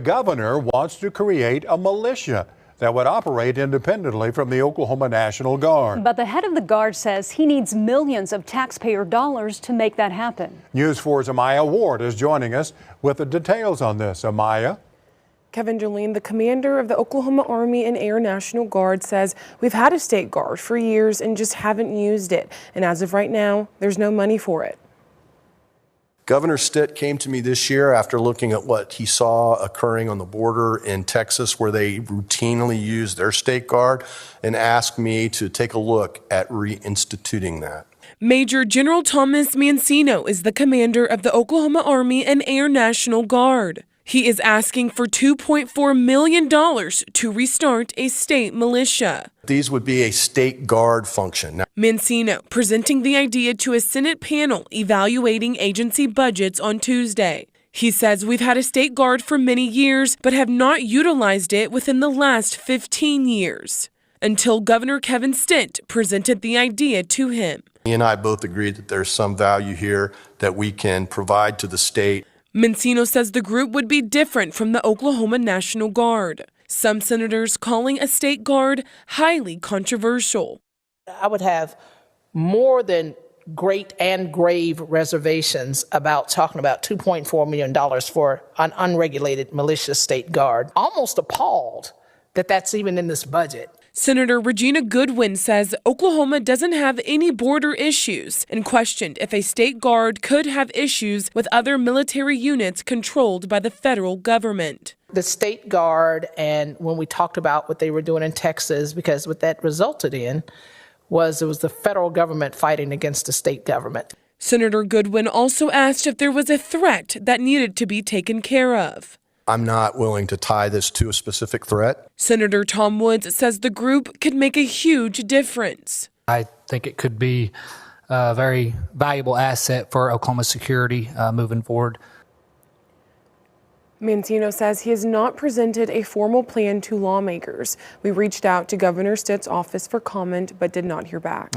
governor wants to create a militia that would operate independently from the Oklahoma National Guard. But the head of the Guard says he needs millions of taxpayer dollars to make that happen. News 4's Amaya Ward is joining us with the details on this. Amaya? Kevin Jolene, the commander of the Oklahoma Army and Air National Guard, says we've had a state guard for years and just haven't used it. And as of right now, there's no money for it. Governor Stitt came to me this year after looking at what he saw occurring on the border in Texas, where they routinely use their state guard, and asked me to take a look at reinstituting that. Major General Thomas Mancino is the commander of the Oklahoma Army and Air National Guard. He is asking for $2.4 million to restart a state militia. These would be a state guard function. Now, Mancino presenting the idea to a Senate panel evaluating agency budgets on Tuesday. He says we've had a state guard for many years, but have not utilized it within the last 15 years, until Governor Kevin Stitt presented the idea to him. he and I both agreed that there's some value here that we can provide to the state. Mancino says the group would be different from the Oklahoma National Guard. Some senators calling a state guard highly controversial. I would have more than great and grave reservations about talking about $2.4 million for an unregulated militia state guard. Almost appalled that that's even in this budget. Senator Regina Goodwin says Oklahoma doesn't have any border issues and questioned if a state guard could have issues with other military units controlled by the federal government. The state guard, and when we talked about what they were doing in Texas, because what that resulted in was it was the federal government fighting against the state government. Senator Goodwin also asked if there was a threat that needed to be taken care of. I'm not willing to tie this to a specific threat. Senator Tom Woods says the group could make a huge difference. I think it could be a very valuable asset for Oklahoma's security moving forward. Mancino says he has not presented a formal plan to lawmakers. We reached out to Governor Stitt's office for comment, but did not hear back.